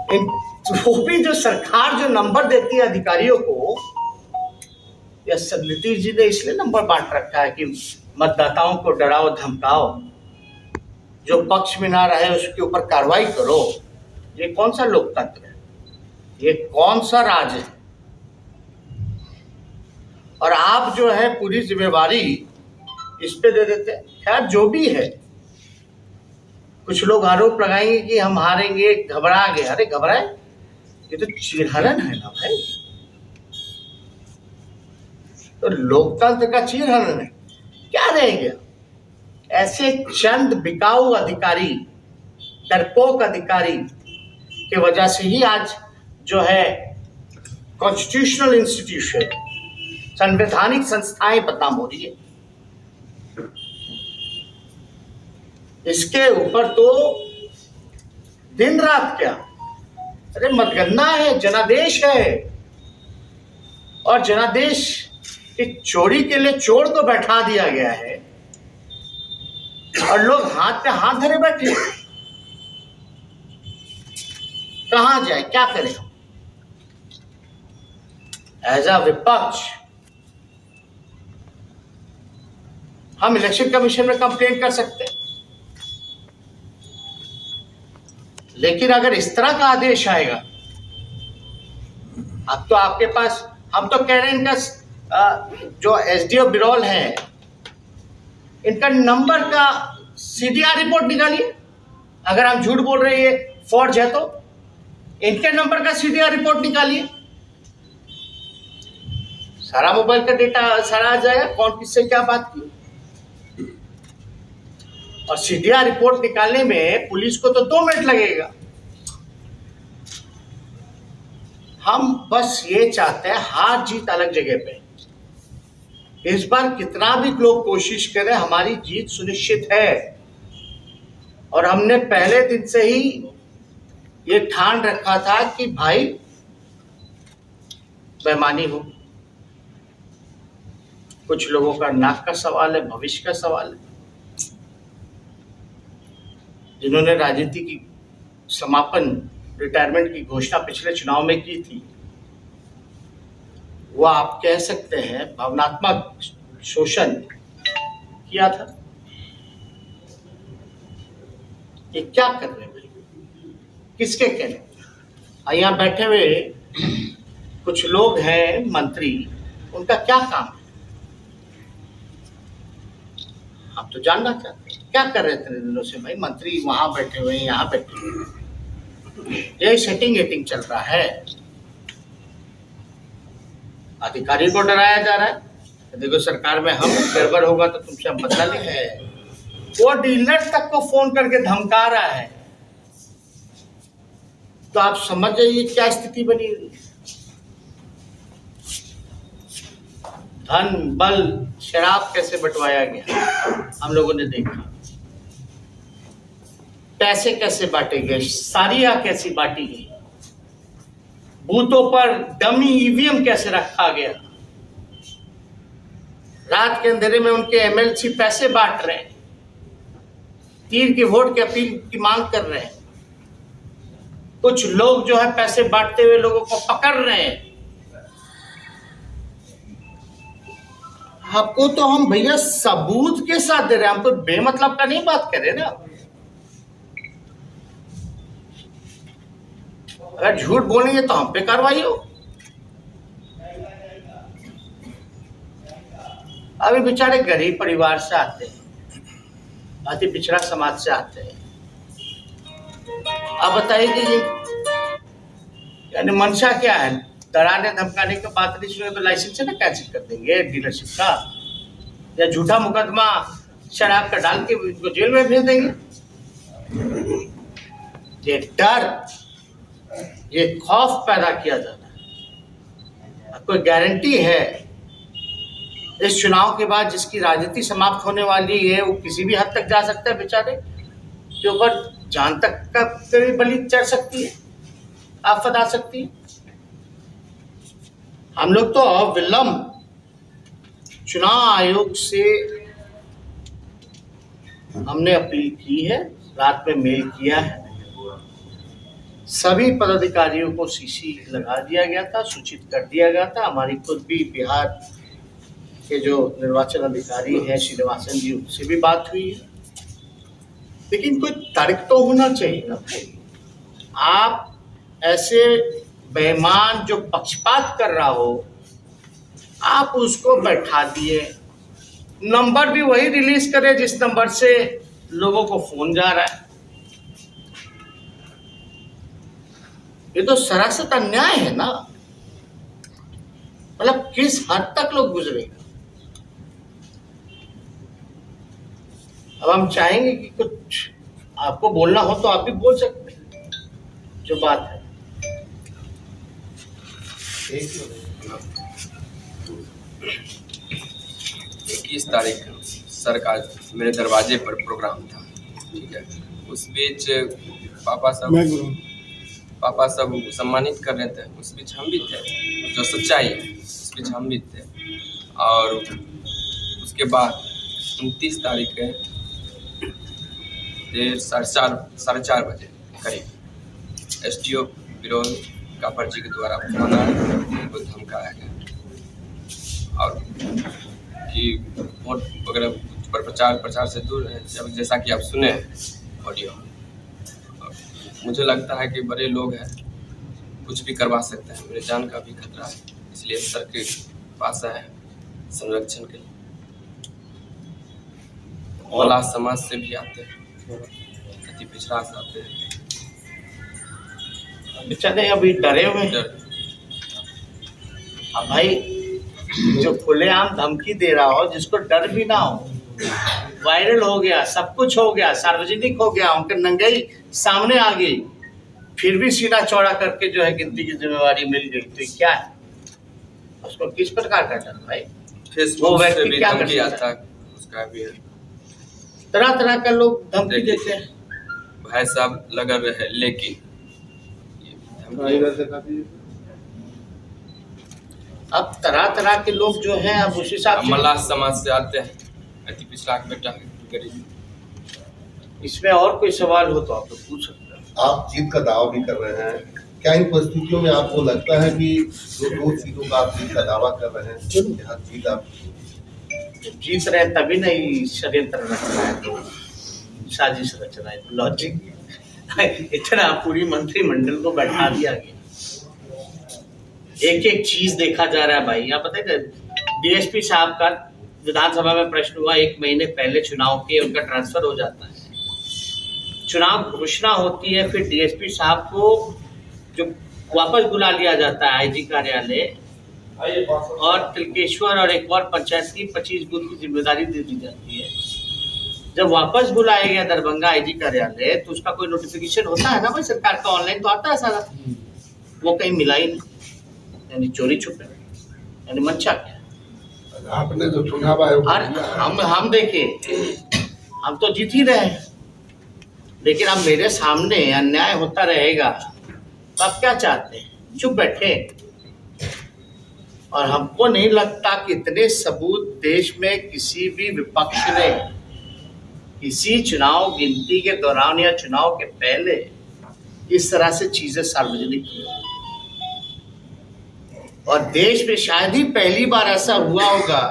वो भी जो सरकार जो नंबर देती है अधिकारियों को, या नीतीश जी ने इसलिए नंबर बांट रखा है कि मतदाताओं को डराओ धमकाओ, जो पक्ष में ना रहे उसके ऊपर कार्रवाई करो। ये कौन सा लोकतंत्र है? ये कौन सा राज है? और आप जो है पूरी जिम्मेवारी इस पे दे देते हैं। खैर जो भी है, कुछ लोग आरोप लगाएंगे कि हम हारेंगे, घबरा गए। अरे घबराए, ये तो चीरहरण है ना भाई। तो लोकतंत्र का चीरहरण है, क्या रह गया? ऐसे चंद बिकाऊ अधिकारी, डरपोक अधिकारी की वजह से ही आज जो है कॉन्स्टिट्यूशनल इंस्टीट्यूशन, संवैधानिक संस्थाएं बदनाम हो रही है। इसके ऊपर तो दिन रात क्या, अरे मतगणना है, जनादेश है, और जनादेश की चोरी के लिए चोर को बैठा दिया गया है और लोग हाथ पे हाथ धरे बैठे। कहां जाए, क्या करें? एज अ विपक्ष हम इलेक्शन कमीशन में कंप्लेंट कर सकते हैं, लेकिन अगर इस तरह का आदेश आएगा, अब तो आपके पास, हम तो कह रहे हैं इनका जो एसडीओ बिरौल है, इनका नंबर का सीडीआर रिपोर्ट निकालिए। अगर हम झूठ बोल रहे हैं, ये फॉर्ज है, तो इनके नंबर का सीडीआर रिपोर्ट निकालिए। सारा मोबाइल का डेटा सारा आ जाएगा, कौन किससे क्या बात की। और सीडीआर रिपोर्ट निकालने में पुलिस को तो 2 मिनट लगेगा। हम बस ये चाहते हैं, हार जीत अलग जगह पे, इस बार कितना भी लोग कोशिश करें, हमारी जीत सुनिश्चित है। और हमने पहले दिन से ही ये ठान रखा था कि भाई बेईमानी हो। कुछ लोगों का नाक का सवाल है, भविष्य का सवाल है। जिन्होंने राजनीति की समापन, रिटायरमेंट की घोषणा पिछले चुनाव में की थी, वो आप कह सकते हैं भावनात्मक शोषण किया था। ये क्या कर रहे हैं, किसके कहने? यहाँ बैठे हुए कुछ लोग हैं मंत्री, उनका क्या काम है? हम तो जानना चाहते हैं क्या कर रहे थे दिनों से भाई। मंत्री वहां बैठे हुए हैं, यहाँ बैठे हुए हैं, यही सेटिंग एटिंग चल रहा है। अधिकारी को डराया जा रहा है, देखो सरकार में हम गड़बड़ होगा तो तुमसे हम बदला लेंगे। वो डीलर तक को फोन करके धमका रहा है। तो आप समझ जाइए क्या स्थिति बनी हुई। धन बल शराब कैसे बंटवाया गया हम लोगों ने देखा, पैसे कैसे बांटे गए, साड़ियां कैसी बांटी गई, बूथों पर डमी ईवीएम कैसे रखा गया, रात के अंधेरे में उनके एमएलसी पैसे बांट रहे हैं, तीर की वोट की अपील की मांग कर रहे हैं। कुछ लोग जो है पैसे बांटते हुए लोगों को पकड़ रहे हैं। आपको तो हम भैया सबूत के साथ दे रहे हैं, हम तो बेमतलब का नहीं बात कर रहे ना। अगर झूठ बोलेंगे तो हम पे कार्रवाई हो। अभी बेचारे गरीब परिवार से आते हैं, अति पिछड़ा समाज से आते हैं। आप बताइए कि ये यानी मंशा क्या है? डराने धमकाने की बात नहीं सुने तो लाइसेंस ना कैंसिल कर देंगे डीलरशिप का, या झूठा मुकदमा शराब का डाल के उनको जेल में भेज देंगे। ये डर, ये खौफ पैदा किया जाता है। कोई गारंटी है इस चुनाव के बाद जिसकी राजनीति समाप्त होने वाली है वो किसी भी हद तक जा सकता है? बेचारे के ऊपर जान तक का बलि चढ़ सकती है, आफत आ सकती है। हम लोग तो अविलंब चुनाव आयोग से हमने अपील की है, रात में मेल किया है सभी पदाधिकारियों को सीसी लगा दिया गया था, सूचित कर दिया गया था। हमारी खुद भी बिहार के जो निर्वाचन अधिकारी हैं श्रीनिवासन जी, उनसे भी बात हुई है। लेकिन कोई तर्क तो होना चाहिए ना भाई। आप ऐसे बेईमान जो पक्षपात कर रहा हो, आप उसको बैठा दिए, नंबर भी वही रिलीज करे जिस नंबर से लोगों को फोन जा रहा है। ये तो सरासर अन्याय है ना। मतलब किस हद तक लोग गुजरेगा। अब हम चाहेंगे कि कुछ आपको बोलना हो तो आप भी बोल सकते हैं जो बात है। 21 तारीख सरकार मेरे दरवाजे पर प्रोग्राम था, ठीक है। उस बीच पापा सब सम्मानित कर रहे थे, उस बीच हम भी थे। जो सच्चाई है उस बीच हम भी थे। और उसके बाद 29 तारीख के देर 4:30 बजे करीब SDO विरोध का पर्ची के द्वारा फोन आया, उनको धमकाया गया और कि वोट वगैरह पर प्रचार से दूर है। जैसा कि आप सुने ऑडियो, मुझे लगता है कि बड़े लोग हैं, कुछ भी करवा सकते हैं। मेरे जान का भी खतरा है, इसलिए सर के पास है संरक्षण के लिए। और समाज से भी आते हैं, अति पिछड़ा से आते हैं, बेचारे अभी डरे हुए हैं। अब भाई जो खुलेआम धमकी दे रहा हो, जिसको डर भी ना हो, वायरल हो गया, सब कुछ हो गया, सार्वजनिक हो गया, उनके नंगई सामने आ गई, फिर भी सीना चौड़ा करके जो है गिनती की जिम्मेवारी मिल गई, तो क्या है उसको किस प्रकार का डर भाई? फेसबुक से भी धमकी आता है, उसका भी है। तरह तरह का लोग धमकी देते हैं। भाई साहब लगा रहे, लेकिन अब तरह तरह के लोग जो हैं, अब उस हिसाब से मल्लाह समाज से आते हैं, अति पिछड़ा बेटा गरीब। इसमें और कोई सवाल हो तो आप लोग पूछ सकते हैं। आप जीत का दावा भी कर रहे हैं, क्या इन परिस्थितियों में आपको लगता है कि जो 2 सीटों का आप जीत का दावा कर रहे हैं, यहाँ जीत आप जीत रहे तभी नहीं षड्यंत्र रच रहा है, तो साजिश रच रहा है, लॉजिक इतना पूरी मंत्रिमंडल को बैठा दिया गया, एक एक चीज देखा जा रहा है भाई। यहाँ पता है DSP साहब का विधानसभा में प्रश्न हुआ, 1 महीने पहले चुनाव के उनका ट्रांसफर हो जाता है, चुनाव घोषणा होती है, फिर DSP साहब को जो वापस बुला लिया जाता है IG कार्यालय, और तिलकेश्वर और एक और पंचायत की 25 बूथ की जिम्मेदारी दे दी जाती है। जब वापस बुलाया गया दरभंगा IG कार्यालय, तो उसका कोई नोटिफिकेशन होता है ना भाई, सरकार का ऑनलाइन तो आता है सारा, वो कहीं मिला ही नहीं, यानी चोरी छुपे, यानी मंशा क्या। आपने जो चुनाव आयोग हम देखिए, हम तो जीत ही रहे हैं, लेकिन अब मेरे सामने अन्याय होता रहेगा तो आप क्या चाहते हैं? चुप बैठे। और हमको नहीं लगता कि इतने सबूत देश में किसी भी विपक्ष ने किसी चुनाव गिनती के दौरान या चुनाव के पहले इस तरह से चीजें सार्वजनिक की। और देश में शायद ही पहली बार ऐसा हुआ होगा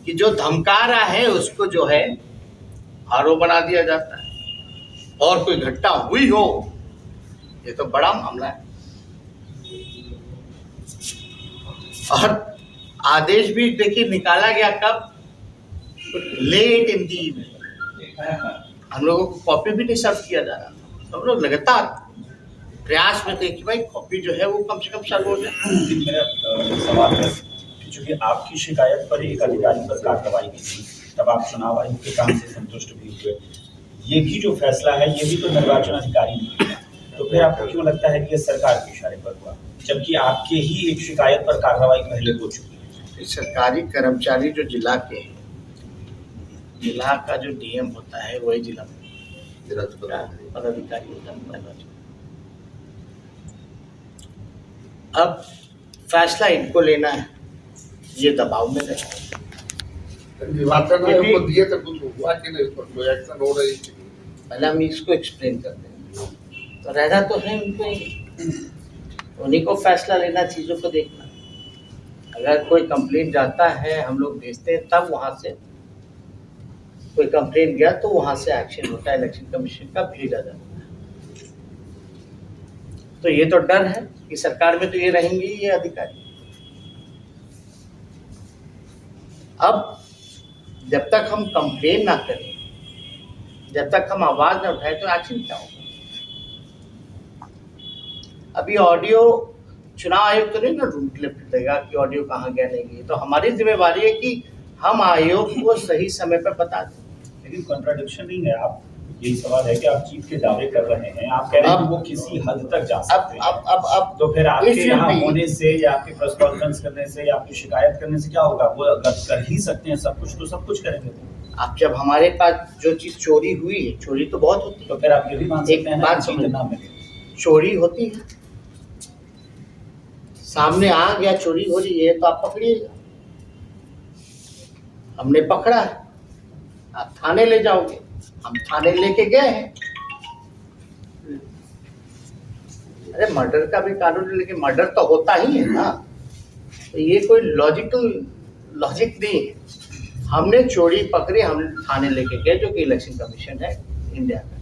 कि जो धमका रहा है उसको जो है आरोप बना दिया जाता है, और कोई घटना हुई हो, ये तो बड़ा मामला है। और आदेश भी देखिए निकाला गया कब, लेट इन दी इवनिंग, हम लोगों को कॉपी भी नहीं सर्व किया जा रहा था, हम लोग लगातार प्रयास में थे कि भाई कॉपी जो है वो कम से कम सर्व हो जाए। मेरा सवाल है कि चूंकि आपकी शिकायत पर एक अधिकारी पर कार्रवाई की थी, तब आप चुनाव आयोग के काम से संतुष्ट भी हुए, ये भी जो फैसला है ये भी तो निर्वाचन अधिकारी ने किया, तो फिर आपको क्यों लगता है कि ये सरकार के इशारे पर हुआ, जबकि आपके ही एक शिकायत पर कार्रवाई पहले हो चुकी है? सरकारी कर्मचारी जो जिला के हैं, जिला का जो DM होता है वही जिला पदाधिकारी होता है। अब फैसला इनको लेना है, ये दबाव में रहे। निर्वाचन आयोग को दिए तो कुछ हुआ कि नहीं, कोई एक्शन हो रही? पहले हम इसको एक्सप्लेन करते हैं। तो तो रहना तो है उनको ही, उन्हीं को फैसला लेना, चीज़ों को देखना। अगर कोई कंप्लेंट जाता है, हम लोग भेजते हैं, तब वहाँ से कोई कंप्लेंट गया तो वहाँ से एक्शन होता है, इलेक्शन कमीशन का भेजा जाता है। तो ये तो डर है कि सरकार में तो ये रहेंगे ये अधिकारी। अब जब तक हम कंप्लेन ना करें, जब तक हम आवाज ना उठाएं, तो एक्शन क्या होगा? अभी ऑडियो चुनाव आयोग तो नहीं ना ढूंढ लेगा कि ऑडियो कहाँ गया नहीं गया। तो हमारी जिम्मेवारी है कि हम आयोग को सही समय पर बता दें। लेकिन कॉन्ट्राडिक्शन नहीं है, आप यही सवाल है कि आप जीत के दावे कर रहे हैं, आप कह रहे हैं कि वो किसी हद तक जा सकते हैं। अब तो फिर आपके यहाँ होने से या आपके प्रेस कॉन्फ्रेंस करने से या आपकी शिकायत करने से क्या होगा? वो अगर कर ही सकते हैं सब कुछ, तो सब कुछ करेंगे। अब जब हमारे पास जो चीज चोरी हुई है, चोरी तो बहुत होती है, तो फिर आप ये भी मान सकते हैं बात ना मिले, चोरी होती है, सामने आ गया चोरी हो रही है तो आप पकड़िएगा। हमने पकड़ा है, आप थाने ले जाओगे, हम थाने लेके गए हैं। अरे मर्डर का भी कानून है, लेकिन मर्डर तो होता ही है ना, तो ये कोई लॉजिक नहीं है। हमने चोरी पकड़ी, हम थाने लेके गए, जो कि इलेक्शन कमीशन है इंडिया का।